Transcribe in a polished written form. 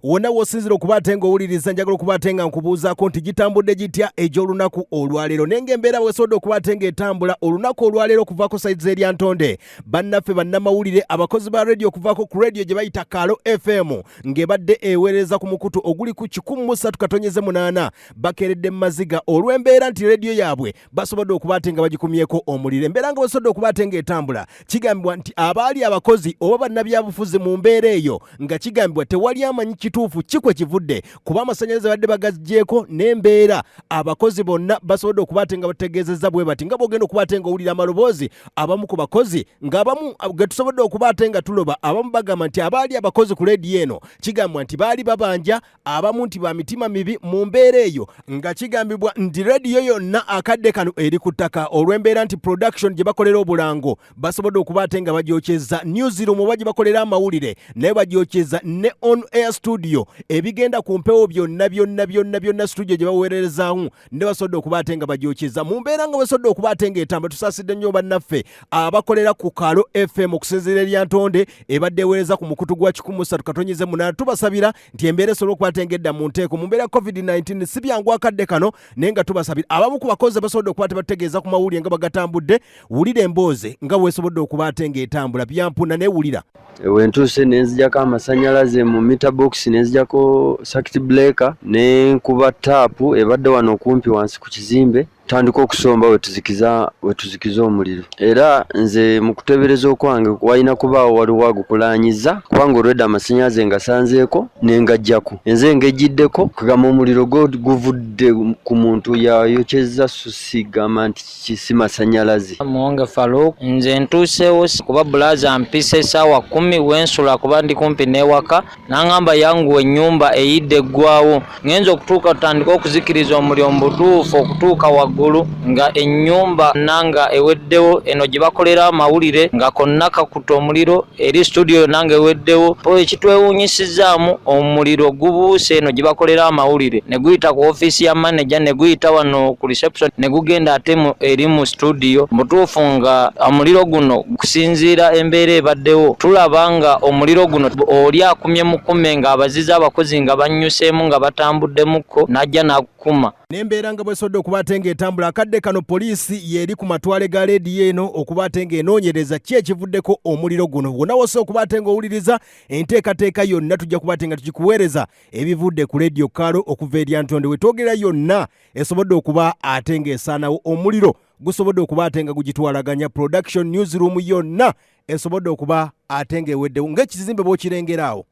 wona wosinzira okubatenga owuliriza njagala okubatenga nkubuuzaako nti gitambudde gitya egy'olunaku olwaleero naye ng'embeera bwesobodde okubatenga etambula olunaku olwaleero okuvaako sayizi Elyantonde bannaffe bannamawulire abakozi ba radio okuvaako ku radio gye bayita Karo FM ng'ebadde eweereza ku mukutu oguli ku 103.8 bakeeredde mu maziga olw'embeera nti radio yaabwe basobodde okubatenga bagikumyeko omuliro. Embeera nga bwesobodde okubatenga etambula kigambibwa nti abaali abakozi oba bannabyabufuzi mu mbeera eyo nga kigambibwa tewali amanyi kituufu kikwe kivudde kuba amasanyalaze badde bagaggyeko n'embeera abakozi bonna basobodde okubatenga bategeezezza bwe bati nga bw'ogenda okubatenga owulira amaloboozi abamu ku bakozi ng'abamu ge tusobodde okubatenga tuloba abamu bagamba nti abaali abakozi ku leediyo eno kigambibwa nti baali babanja abamu nti ba mitima mibi mu mbeera eyo nga kigambibwa nti leediyo yonna akadde kano eri ku ttaka olw'embeera nti production gye bakolera obulango basobodde okubatenga Bagyokeza newsroom oba gye bakolera amawulire naye Bagyokeza ne on air studio ebigenda ku mpewo byonna studio gye baweererezaamu ne basobodde okubatenga Bagyokeza mu mbeera nga basobodde okubatenga etamba. Tusaasidde nnyo bannaffe abakolera ku Karo FM okusinziira Elyantonde ebadde eweereza ku mukutu gwa 103.8 tubasabira nti embeera esobole okubatenga edda mu nteeko mu mbeera COVID-19 si byangu akadde kano naye nga tubasabira abamu ku bakozi basobodde okuba tebategeeza ku mawulire nga bagatambudde wulira emboozi nga weesobodde okubatenga etambula byampuna naye wulira wentuuse nenzijako amasanyalaze mu meter box nenzijako circuit breaker ne nkuba taapu ebadde wano okumpi wansi ku kizimbe tandika okusomba wetuzikiza omuliro. Era nze mu kutebereza okwange walina kubaawo waliwo agukulaanyiza kubanga olwedda amasanyalaze ngasanzeeko nengajjako enze ngejjiddeko kugamba omuliro guvudde ku muntu yayokyeza susigama nti kisi masanyalaze. Muwonge Farouk nze ntuuseewo kuba bulaza mpise essaawa 10 wensula kuba ndi kumpi n'ewaka n'angamba yangu ennyumba eyidde eggwawo ngenza okutuuka tutandika okuzikiriza omuliro mu butuufu okutuuka waggulu nga ennyumba nanga eweddewo eno gye bakolera amawulire nga konna kakuta omuliro eri studio nanga eweddewo po ekitwewuunyisizaamu omuliro gubuuse eno gye bakolera amawulire ne guyita ku ofiisi ya manager ne guyita wano ku reception ne gugenda ate eri mu studio mutuufu nga omuliro guno kusinziira embeera ebaddewo tulaba nga omuliro guno oli akumye mukume nga abazizi abakozi nga bannyuseemu nga batambuddemuko najja n'akukuma n'embeera nga bwesobodde okubatenga etambula akadde kano poliisi yeri ku matwale ga leediyo eno okubatenga enoonyereza ki ekivuddeko omuliro guno. Wonna wose okubatenga owuliriza enteekateeka yonna tujja kubatenga tukikuweereza ebivudde ku leediyo Karo okuva Elyantonde wetwogerera yonna esobodde okuba ate ng'esaanawo omuliro gusobodde okuba ate nga gugitwalaganya production newsroom yonna esobodde okuba ate ng'eweddewo ng'ekizimbe bw'okirengeraawo